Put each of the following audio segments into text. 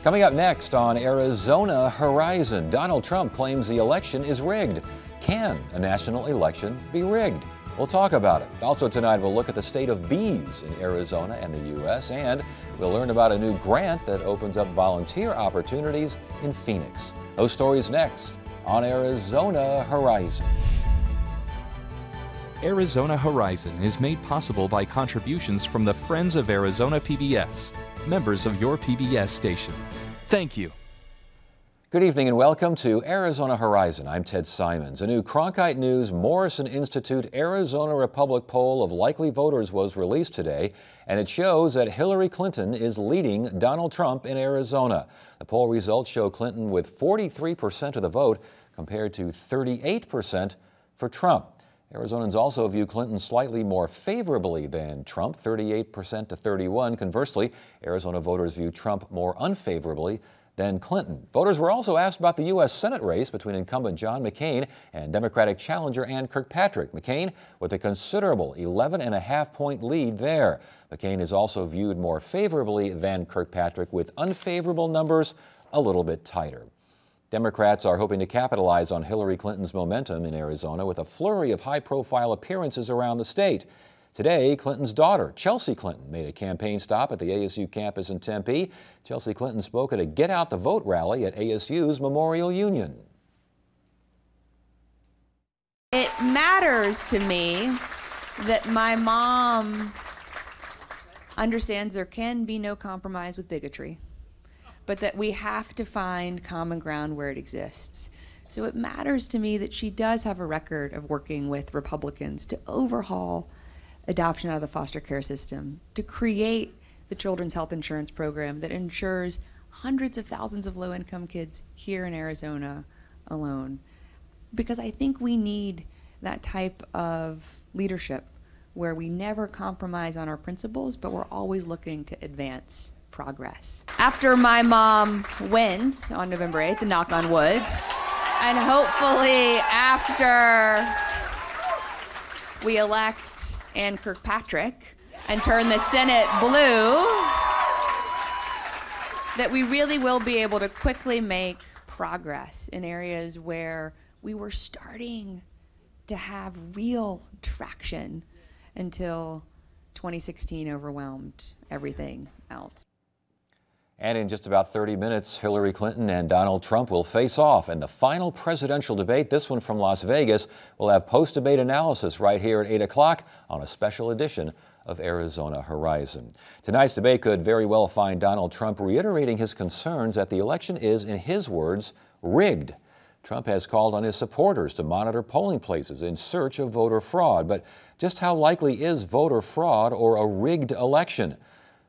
Coming up next on Arizona Horizon, Donald Trump claims the election is rigged. Can a national election be rigged? We'll talk about it. Also tonight, we'll look at the state of bees in Arizona and the U.S., and we'll learn about a new grant that opens up volunteer opportunities in Phoenix. Those stories next on Arizona Horizon. Arizona Horizon is made possible by contributions from the Friends of Arizona PBS, members of your PBS station. Thank you. Good evening and welcome to Arizona Horizon. I'm Ted Simons. A new Cronkite News Morrison Institute Arizona Republic poll of likely voters was released today, and it shows that Hillary Clinton is leading Donald Trump in Arizona. The poll results show Clinton with 43% of the vote compared to 38% for Trump. Arizonans also view Clinton slightly more favorably than Trump, 38% to 31%. Conversely, Arizona voters view Trump more unfavorably than Clinton. Voters were also asked about the U.S. Senate race between incumbent John McCain and Democratic challenger Ann Kirkpatrick. McCain with a considerable 11.5-point lead there. McCain is also viewed more favorably than Kirkpatrick, with unfavorable numbers a little bit tighter. Democrats are hoping to capitalize on Hillary Clinton's momentum in Arizona with a flurry of high-profile appearances around the state. Today, Clinton's daughter, Chelsea Clinton, made a campaign stop at the ASU campus in Tempe. Chelsea Clinton spoke at a Get Out the Vote rally at ASU's Memorial Union. It matters to me that my mom understands there can be no compromise with bigotry, but that we have to find common ground where it exists. So it matters to me that she does have a record of working with Republicans to overhaul adoption out of the foster care system, to create the Children's Health Insurance Program that ensures hundreds of thousands of low-income kids here in Arizona alone. Because I think we need that type of leadership where we never compromise on our principles, but we're always looking to advance progress. After my mom wins on November 8th, knock on wood, and hopefully after we elect Ann Kirkpatrick and turn the Senate blue, that we really will be able to quickly make progress in areas where we were starting to have real traction until 2016 overwhelmed everything else. And in just about 30 minutes, Hillary Clinton and Donald Trump will face off in the final presidential debate. This one from Las Vegas. We'll have post-debate analysis right here at 8 o'clock on a special edition of Arizona Horizon. Tonight's debate could very well find Donald Trump reiterating his concerns that the election is, in his words, rigged. Trump has called on his supporters to monitor polling places in search of voter fraud. But just how likely is voter fraud or a rigged election?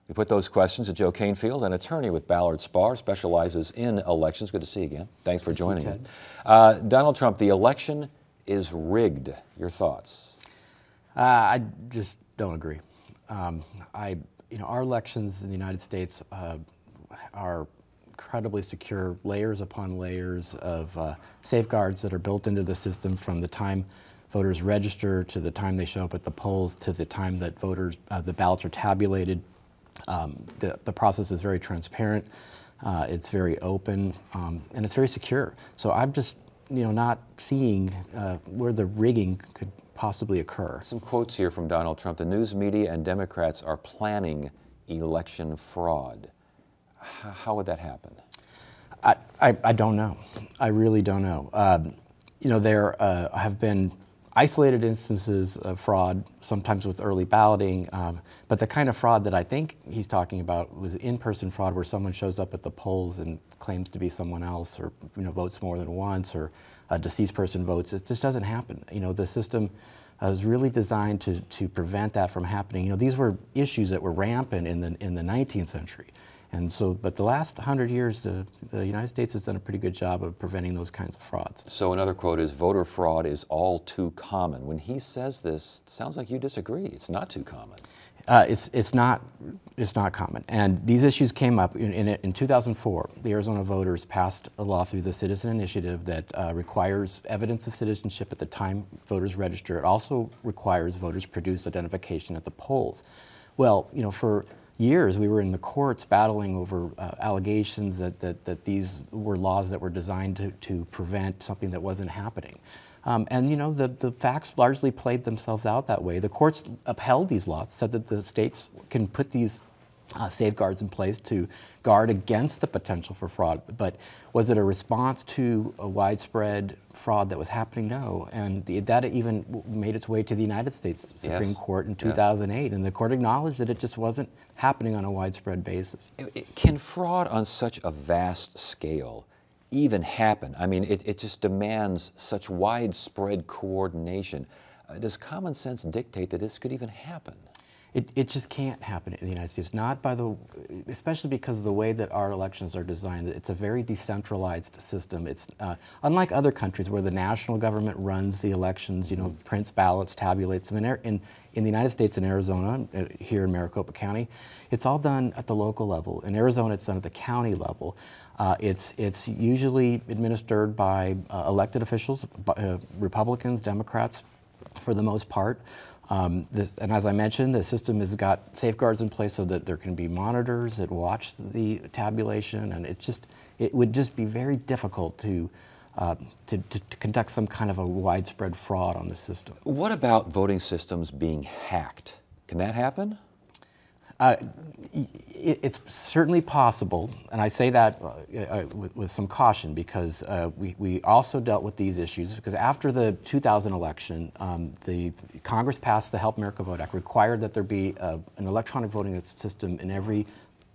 We put those questions to Joe Canfield, an attorney with Ballard Spahr, specializes in elections. Good to see you again. Thanks for joining me. Donald Trump, the election is rigged. Your thoughts? I just don't agree. Our elections in the United States are incredibly secure, layers upon layers of safeguards that are built into the system from the time voters register to the time they show up at the polls to the time that the ballots are tabulated. The process is very transparent, it's very open, and it's very secure. So I'm just, not seeing where the rigging could possibly occur. Some quotes here from Donald Trump. The news media and Democrats are planning election fraud. How would that happen? I don't know. I really don't know. There have been isolated instances of fraud, sometimes with early balloting, but the kind of fraud that I think he's talking about was in-person fraud where someone shows up at the polls and claims to be someone else, or votes more than once, or a deceased person votes. It just doesn't happen. The system is really designed to prevent that from happening. These were issues that were rampant in the 19th century. And so, but the last 100 years, the United States has done a pretty good job of preventing those kinds of frauds. So another quote is, voter fraud is all too common. When he says this, it sounds like you disagree. It's not too common. It's not common. And these issues came up in 2004. The Arizona voters passed a law through the Citizen Initiative that requires evidence of citizenship at the time voters register. It also requires voters produce identification at the polls. Well, for years we were in the courts battling over allegations that these were laws that were designed to prevent something that wasn't happening. And you know, the facts largely played themselves out that way. The courts upheld these laws, said that the states can put these safeguards in place to guard against the potential for fraud. But was it a response to a widespread fraud that was happening? No. And that even made its way to the United States Supreme Court in 2008. And the court acknowledged that it just wasn't happening on a widespread basis. Can fraud on such a vast scale even happen? I mean, it just demands such widespread coordination. Does common sense dictate that this could even happen? It just can't happen in the United States, not by especially because of the way that our elections are designed. It's a very decentralized system. It's unlike other countries where the national government runs the elections, you know, prints ballots, tabulates them. In the United States, in Arizona, here in Maricopa County, it's all done at the local level. In Arizona, it's done at the county level. It's usually administered by elected officials, Republicans, Democrats, for the most part. And as I mentioned, the system has got safeguards in place so that there can be monitors that watch the tabulation, and it would just be very difficult to conduct some kind of a widespread fraud on the system. What about voting systems being hacked? Can that happen? It's certainly possible, and I say that with some caution because we also dealt with these issues because after the 2000 election, the Congress passed the Help America Vote Act, required that there be an electronic voting system in every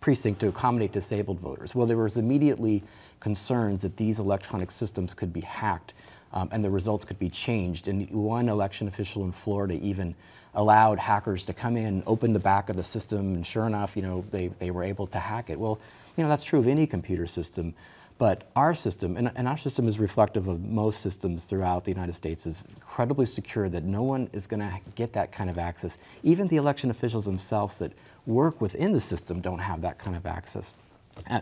precinct to accommodate disabled voters. Well, there was immediately concerns that these electronic systems could be hacked and the results could be changed. And one election official in Florida even allowed hackers to come in, open the back of the system, and sure enough, you know, they were able to hack it. Well, you know, that's true of any computer system, but our system, and our system is reflective of most systems throughout the United States, is incredibly secure that no one is going to get that kind of access. Even the election officials themselves that work within the system don't have that kind of access.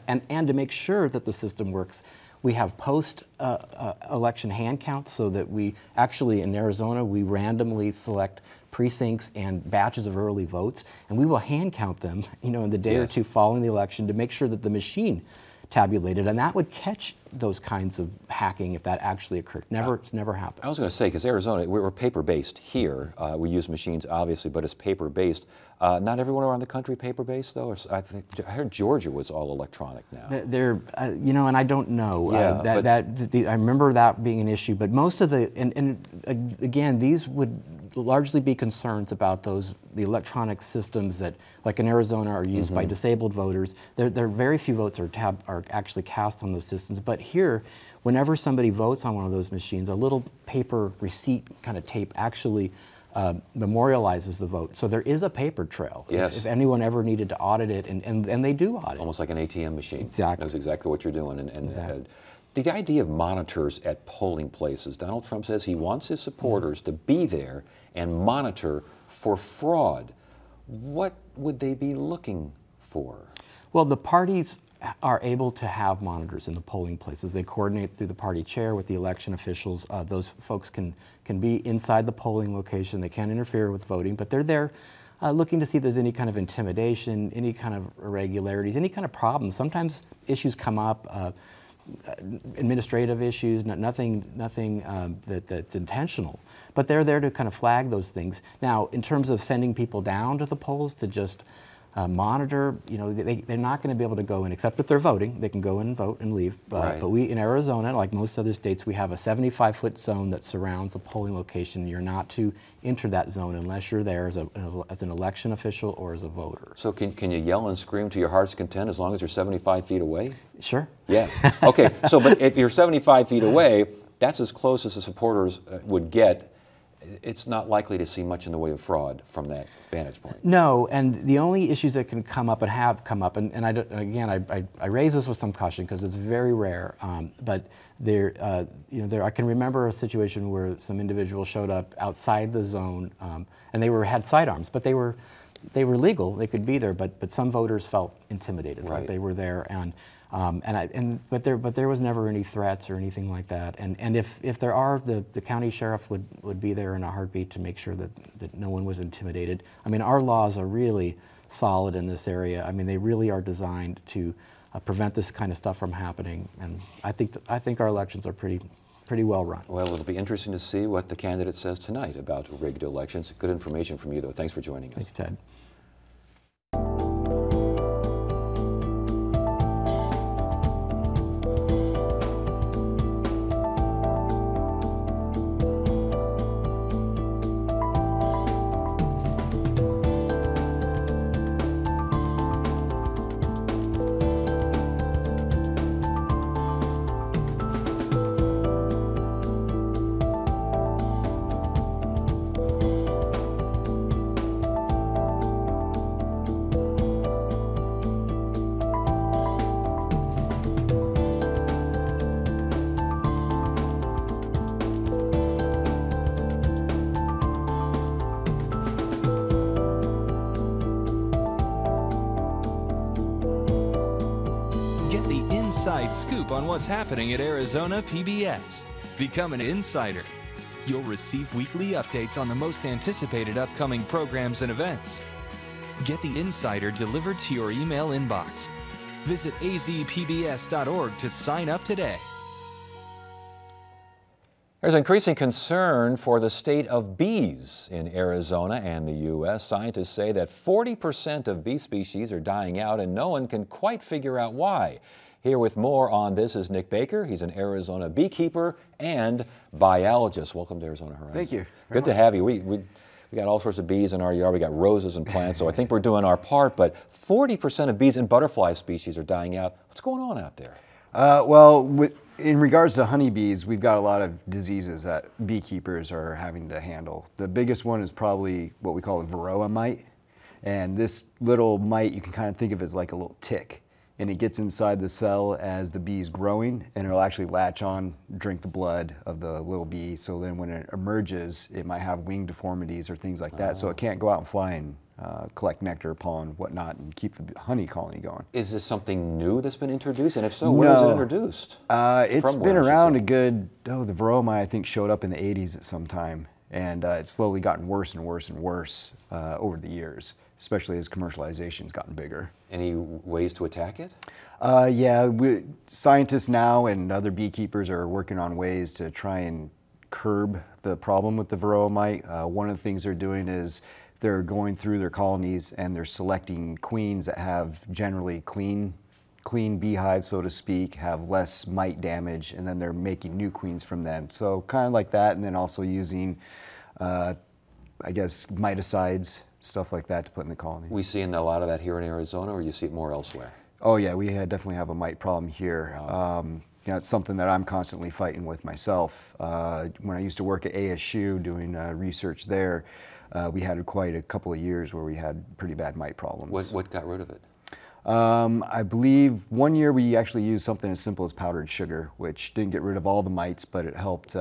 And to make sure that the system works, we have post-election hand counts so that we actually, in Arizona, we randomly select precincts and batches of early votes, and we will hand count them, you know, in the day or two following the election to make sure that the machine tabulated, and that would catch those kinds of hacking if that actually occurred. It's never happened. I was going to say, because Arizona, we're paper-based here. We use machines, obviously, but it's paper-based. Not everywhere around the country paper-based, though? Or I heard Georgia was all electronic now. You know, and I don't know. Yeah, I remember that being an issue, but most of again, these would largely be concerns about the electronic systems that, like in Arizona, are used by disabled voters. There are very few votes are actually cast on those systems, but here, whenever somebody votes on one of those machines, a little paper receipt kind of tape actually memorializes the vote. So there is a paper trail. Yes. If anyone ever needed to audit it, and they do audit. Almost like an ATM machine. Exactly. Knows exactly what you're doing. Exactly. The idea of monitors at polling places, Donald Trump says he wants his supporters to be there and monitor for fraud. What would they be looking for? Well, the parties are able to have monitors in the polling places. They coordinate through the party chair with the election officials. Those folks can be inside the polling location. They can't interfere with voting, but they're there looking to see if there's any kind of intimidation, any kind of irregularities, any kind of problems. Sometimes issues come up, administrative issues, nothing that's intentional, but they're there to kind of flag those things. Now, in terms of sending people down to the polls to just monitor, you know, they're not going to be able to go in, except if they're voting. They can go in and vote and leave. Right. But we, in Arizona, like most other states, we have a 75-foot zone that surrounds a polling location. You're not to enter that zone unless you're there as an election official or as a voter. So can you yell and scream to your heart's content as long as you're 75 feet away? Sure. Yeah. Okay. So, but if you're 75 feet away, that's as close as the supporters would get. It's not likely to see much in the way of fraud from that vantage point. No, and the only issues that can come up and have come up, and I raise this with some caution because it's very rare, but I can remember a situation where some individuals showed up outside the zone, and they had sidearms, but they were legal, they could be there, but some voters felt intimidated that they were there, but there was never any threats or anything like that. And if there are, the county sheriff would be there in a heartbeat to make sure that no one was intimidated. I mean, our laws are really solid in this area. I mean, they really are designed to prevent this kind of stuff from happening. And I think our elections are pretty well run. Well, it'll be interesting to see what the candidate says tonight about rigged elections. Good information from you, though. Thanks for joining us. Thanks, Ted. Inside scoop on what's happening at Arizona PBS. Become an insider. You'll receive weekly updates on the most anticipated upcoming programs and events. Get the Insider delivered to your email inbox. Visit azpbs.org to sign up today. There's increasing concern for the state of bees in Arizona and the U.S. Scientists say that 40% of bee species are dying out, and no one can quite figure out why. Here with more on this is Nick Baker. He's an Arizona beekeeper and biologist. Welcome to Arizona Horizon. Thank you. Good to have you. We got all sorts of bees in our yard. We got roses and plants, so I think we're doing our part. But 40% of bees and butterfly species are dying out. What's going on out there? In regards to honeybees, we've got a lot of diseases that beekeepers are having to handle. The biggest one is probably what we call the varroa mite. And this little mite, you can kind of think of it as like a little tick. And it gets inside the cell as the bee's growing, and it'll actually latch on, drink the blood of the little bee. So then when it emerges, it might have wing deformities or things like that. So it can't go out and fly and collect nectar, pollen, whatnot, and keep the honey colony going. Is this something new that's been introduced? And if so, where was it introduced? It's been around a good, the varroa mite I think showed up in the 80s at some time. And it's slowly gotten worse and worse and worse over the years, especially as commercialization's gotten bigger. Any ways to attack it? Yeah, scientists now and other beekeepers are working on ways to try and curb the problem with the varroa mite. One of the things they're doing is they're going through their colonies and they're selecting queens that have generally clean beehives, so to speak, have less mite damage, and then they're making new queens from them. So kind of like that, and then also using, I guess, miticides, stuff like that to put in the colony. We seeing a lot of that here in Arizona, or you see it more elsewhere? Oh yeah, we definitely have a mite problem here. It's something that I'm constantly fighting with myself. When I used to work at ASU doing research there, we had quite a couple of years where we had pretty bad mite problems. What got rid of it? I believe one year we actually used something as simple as powdered sugar, which didn't get rid of all the mites, but it helped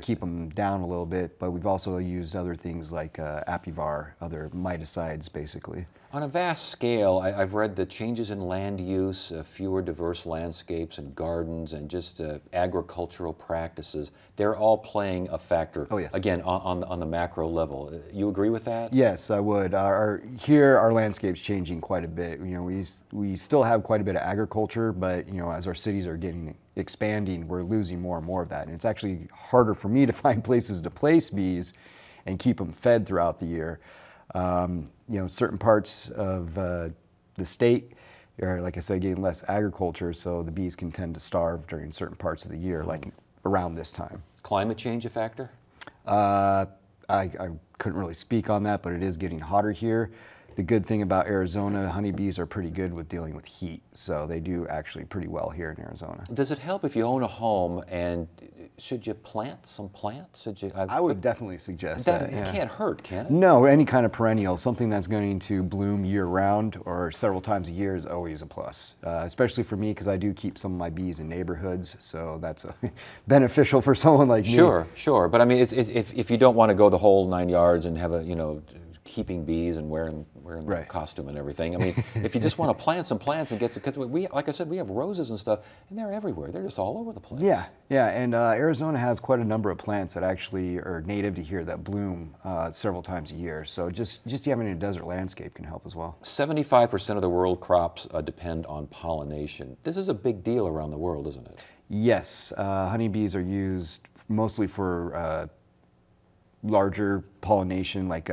keep them down a little bit. But we've also used other things like Apivar, other miticides, basically. On a vast scale, I've read the changes in land use, fewer diverse landscapes and gardens, and just agricultural practices. They're all playing a factor, oh, yes. Again, on the macro level. You agree with that? Yes, I would. Here, our landscape's changing quite a bit. You know, we still have quite a bit of agriculture, but you know, as our cities are expanding, we're losing more and more of that. And it's actually harder for me to find places to place bees and keep them fed throughout the year. You know, certain parts of the state are, like I said, getting less agriculture, so the bees can tend to starve during certain parts of the year, like around this time. Climate change a factor? I couldn't really speak on that, but it is getting hotter here. The good thing about Arizona, honeybees are pretty good with dealing with heat, so they do actually pretty well here in Arizona. Does it help if you own a home, and should you plant some plants? I would definitely suggest that. It can't hurt, can it? No, any kind of perennial, something that's going to bloom year-round or several times a year is always a plus, especially for me because I do keep some of my bees in neighborhoods, so that's beneficial for someone like me. Sure, but I mean, if you don't want to go the whole 9 yards and have a, keeping bees and wearing the Right. costume and everything. I mean, if you just want to plant some plants and get, because we, like I said, we have roses and stuff, and they're everywhere. They're just all over the place. Yeah, yeah, and Arizona has quite a number of plants that actually are native to here that bloom several times a year. So just having a desert landscape can help as well. 75% of the world crops depend on pollination. This is a big deal around the world, isn't it? Yes, honeybees are used mostly for larger pollination, like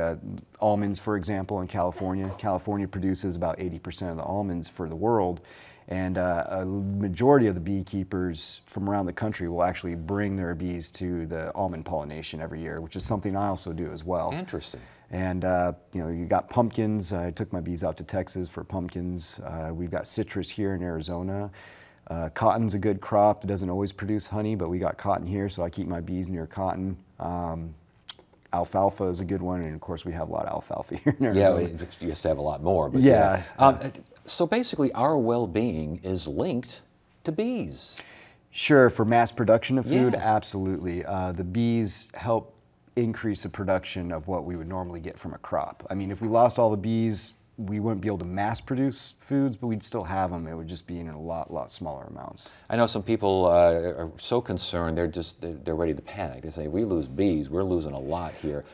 almonds, for example, in California. California produces about 80% of the almonds for the world, and a majority of the beekeepers from around the country will actually bring their bees to the almond pollination every year, which is something I also do as well. Interesting. And you know, you got pumpkins. I took my bees out to Texas for pumpkins. We've got citrus here in Arizona. Cotton's a good crop. It doesn't always produce honey, but we got cotton here, so I keep my bees near cotton. Alfalfa is a good one, and of course we have a lot of alfalfa here in Arizona. Yeah, you used to have a lot more. But yeah. So basically, our well-being is linked to bees. Sure, for mass production of food, Yes. absolutely. The bees help increase the production of what we would normally get from a crop. I mean, if we lost all the bees, we wouldn't be able to mass produce foods, but we'd still have them. It would just be in a lot smaller amounts. I know some people are so concerned, they're ready to panic. They say, we lose bees, we're losing a lot here.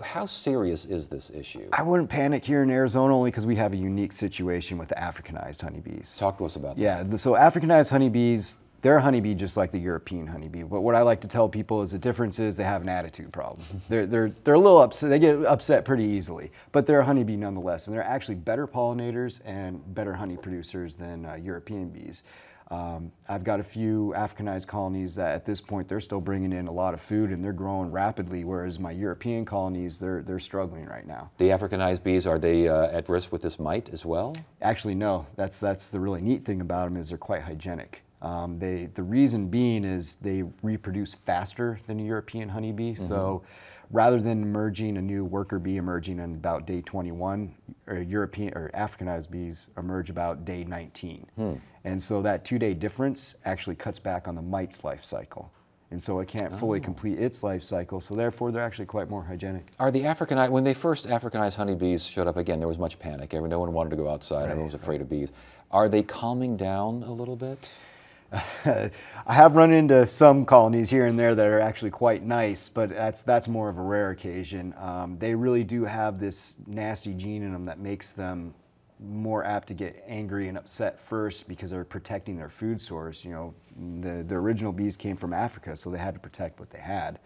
How serious is this issue? I wouldn't panic here in Arizona only because we have a unique situation with the Africanized honeybees. Talk to us about that. Yeah, so Africanized honeybees, they're a honeybee just like the European honeybee. But what I like to tell people is the difference is they have an attitude problem. They're a little upset, they get upset pretty easily, but they're a honeybee nonetheless, and they're actually better pollinators and better honey producers than European bees. I've got a few Africanized colonies that at this point they're still bringing in a lot of food and they're growing rapidly, whereas my European colonies, they're struggling right now. The Africanized bees, are they at risk with this mite as well? Actually, no. That's the really neat thing about them is they're quite hygienic. The reason being is they reproduce faster than a European honeybee. Mm-hmm. So rather than emerging a new worker bee emerging on about day 21, European or Africanized bees emerge about day 19. And so that 2-day difference actually cuts back on the mite's life cycle. And so it can't fully complete its life cycle, so therefore they're actually quite more hygienic. Are the Africanized, when they first Africanized honeybees showed up again, there was much panic. No one wanted to go outside, everyone was afraid of bees. Are they calming down a little bit? I have run into some colonies here and there that are actually quite nice, but that's more of a rare occasion. They really do have this nasty gene in them that makes them more apt to get angry and upset first because they're protecting their food source. You know, the original bees came from Africa, so they had to protect what they had.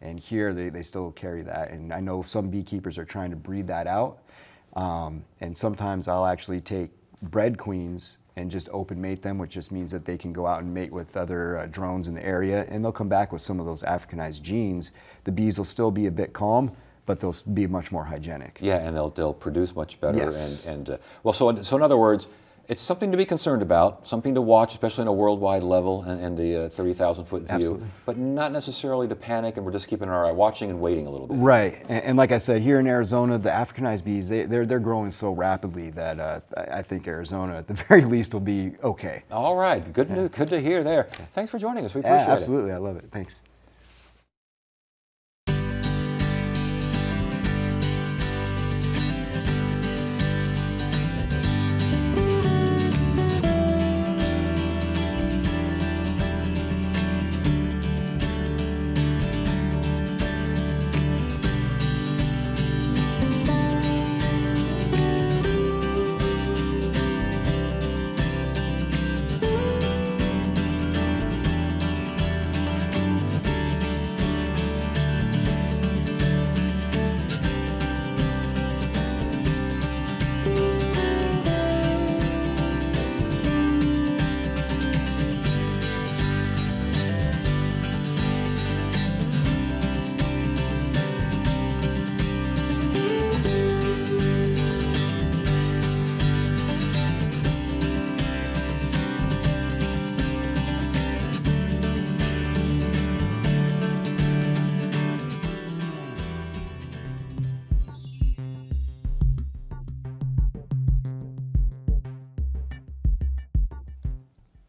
And here they still carry that. And I know some beekeepers are trying to breed that out. And sometimes I'll actually take bred queens and just open mate them, which just means that they can go out and mate with other drones in the area, and they'll come back with some of those Africanized genes. The bees will still be a bit calm, but they'll be much more hygienic. Yeah, and they'll produce much better. Yes. Well, so in other words, it's something to be concerned about, something to watch, especially on a worldwide level and the 30,000-foot view. Absolutely. But not necessarily to panic, and we're just keeping our eye watching and waiting a little bit. Right, and like I said, here in Arizona, the Africanized bees, they're growing so rapidly that I think Arizona, at the very least, will be okay. All right, good news, good to hear there. Thanks for joining us. We appreciate it. Absolutely, I love it. Thanks.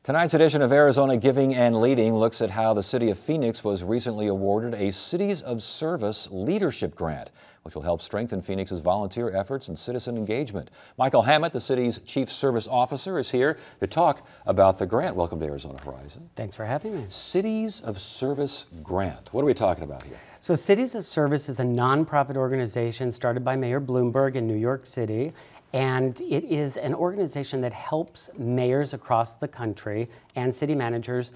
Tonight's edition of Arizona Giving and Leading looks at how the city of Phoenix was recently awarded a Cities of Service Leadership Grant, which will help strengthen Phoenix's volunteer efforts and citizen engagement. Michael Hammett, the city's Chief Service Officer, is here to talk about the grant. Welcome to Arizona Horizon. Thanks for having me. Cities of Service Grant. What are we talking about here? So Cities of Service is a nonprofit organization started by Mayor Bloomberg in New York City. And it is an organization that helps mayors across the country and city managers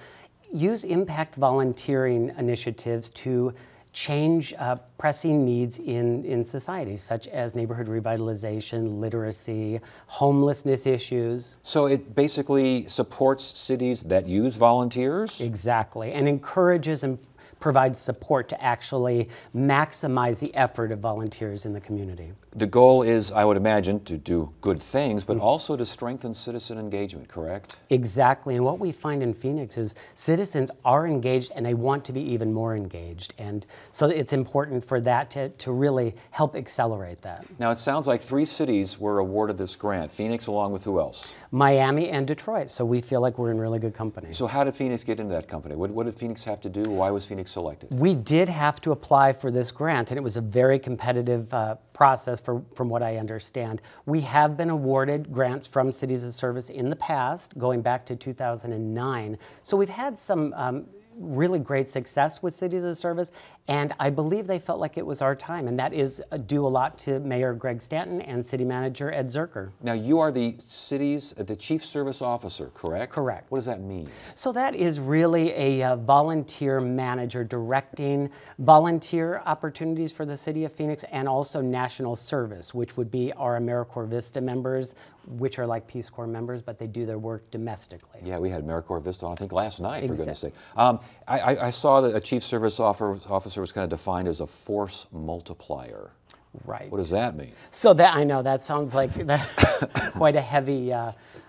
use impact volunteering initiatives to change pressing needs in society, such as neighborhood revitalization, literacy, homelessness issues. So it basically supports cities that use volunteers? Exactly, and encourages and provides support to actually maximize the effort of volunteers in the community. The goal is, I would imagine, to do good things, but also to strengthen citizen engagement, correct? Exactly, and what we find in Phoenix is citizens are engaged and they want to be even more engaged. And so it's important for that to really help accelerate that. Now, it sounds like 3 cities were awarded this grant. Phoenix along with who else? Miami and Detroit, so we feel like we're in really good company. So how did Phoenix get into that company? What did Phoenix have to do? Why was Phoenix selected? We did have to apply for this grant, and it was a very competitive process from what I understand. We have been awarded grants from Cities of Service in the past, going back to 2009. So we've had some really great success with Cities of Service, and I believe they felt like it was our time, and that is due a lot to Mayor Greg Stanton and City Manager Ed Zerker. Now, you are the Chief Service Officer, correct? Correct. What does that mean? So that is really a volunteer manager directing volunteer opportunities for the City of Phoenix and also national service, which would be our AmeriCorps Vista members, which are like Peace Corps members, but they do their work domestically. Yeah, we had AmeriCorps Vista on, I think, last night, for goodness sake. I saw that a Chief Service Officer was kind of defined as a force multiplier. Right. What does that mean? So that, I know, that sounds like quite a heavy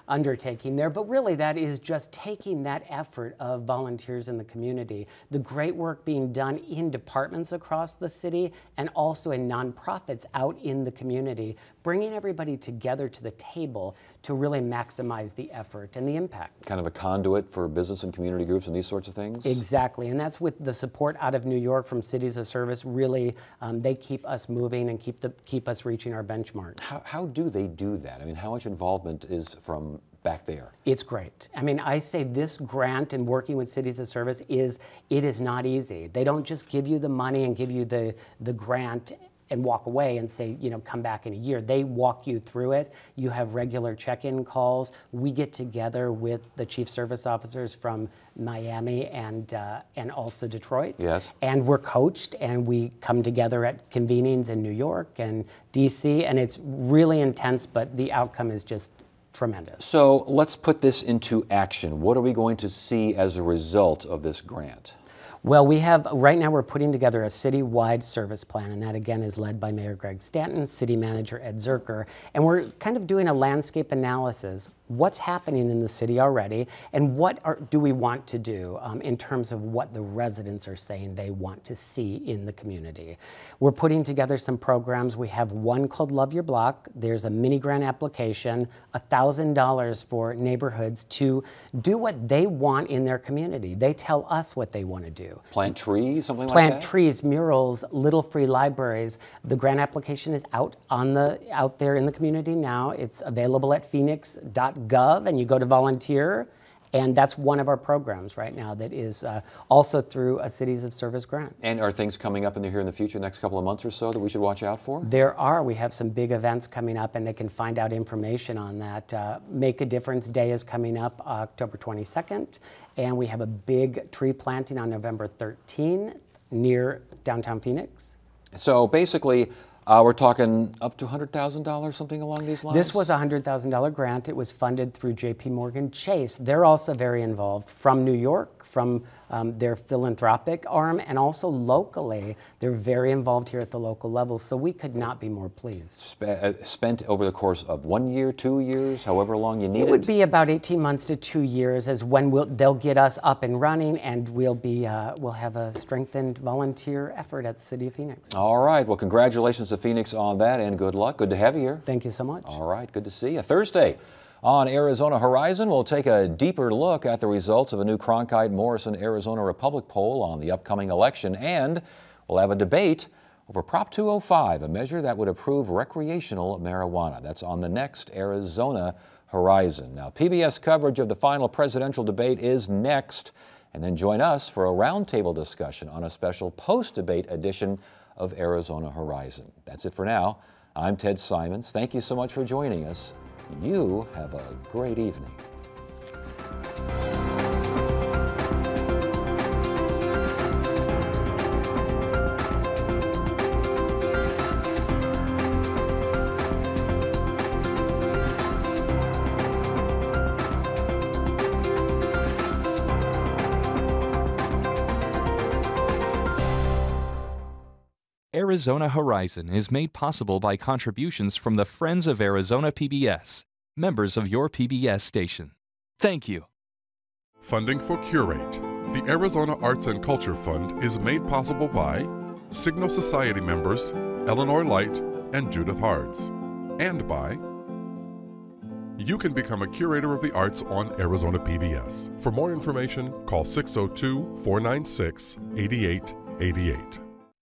undertaking there, but really that is just taking that effort of volunteers in the community, the great work being done in departments across the city and also in nonprofits out in the community, bringing everybody together to the table to really maximize the effort and the impact. Kind of a conduit for business and community groups and these sorts of things? Exactly, and that's with the support out of New York from Cities of Service. Really, they keep us moving and keep us reaching our benchmark. How do they do that? I mean, how much involvement is from back there? It's great. I mean, I say this grant and working with Cities of Service it is not easy. They don't just give you the money and give you the grant and walk away and say, you know, come back in a year. They walk you through it. You have regular check-in calls. We get together with the Chief Service Officers from Miami and also Detroit. Yes. And we're coached, and we come together at convenings in New York and DC, and it's really intense, but the outcome is just tremendous. So let's put this into action. What are we going to see as a result of this grant? Well, right now we're putting together a citywide service plan, and that again is led by Mayor Greg Stanton, City Manager Ed Zerker, and we're kind of doing a landscape analysis. What's happening in the city already, and what do we want to do in terms of what the residents are saying they want to see in the community. We're putting together some programs. We have one called Love Your Block. There's a mini grant application, $1,000 for neighborhoods to do what they want in their community. They tell us what they want to do. Plant trees, something like that? Plant trees, murals, little free libraries. The grant application is out there in the community now. It's available at phoenix.gov, and you go to volunteer, and that's one of our programs right now that is also through a Cities of Service grant. And are things coming up here in the future, next couple of months or so, that we should watch out for? There are. We have some big events coming up, and they can find out information on that. Make a Difference Day is coming up October 22nd, and we have a big tree planting on November 13th near downtown Phoenix. So basically, we're talking up to $100,000, something along these lines? This was a $100,000 grant. It was funded through J.P. Morgan Chase. They're also very involved from New York, from their philanthropic arm, and also locally. They're very involved here at the local level, so we could not be more pleased. Spent over the course of 1 year, 2 years, however long you need it? It would be about 18 months to 2 years as when they'll get us up and running, and we'll have a strengthened volunteer effort at the City of Phoenix. All right. Well, congratulations to Phoenix on that, and good luck. Good to have you here. Thank you so much. All right. Good to see you. Thursday, On Arizona Horizon, we'll take a deeper look at the results of a new Cronkite-Morrison Arizona Republic poll on the upcoming election, and we'll have a debate over Prop 205, a measure that would approve recreational marijuana. That's on the next Arizona Horizon. Now, PBS coverage of the final presidential debate is next, and then join us for a roundtable discussion on a special post-debate edition of Arizona Horizon. That's it for now. I'm Ted Simons. Thank you so much for joining us. You have a great evening. Arizona Horizon is made possible by contributions from the Friends of Arizona PBS, members of your PBS station. Thank you. Funding for Curate, the Arizona Arts and Culture Fund, is made possible by Signal Society members Eleanor Light and Judith Hards, and by you can become a curator of the arts on Arizona PBS. For more information, call 602-496-8888.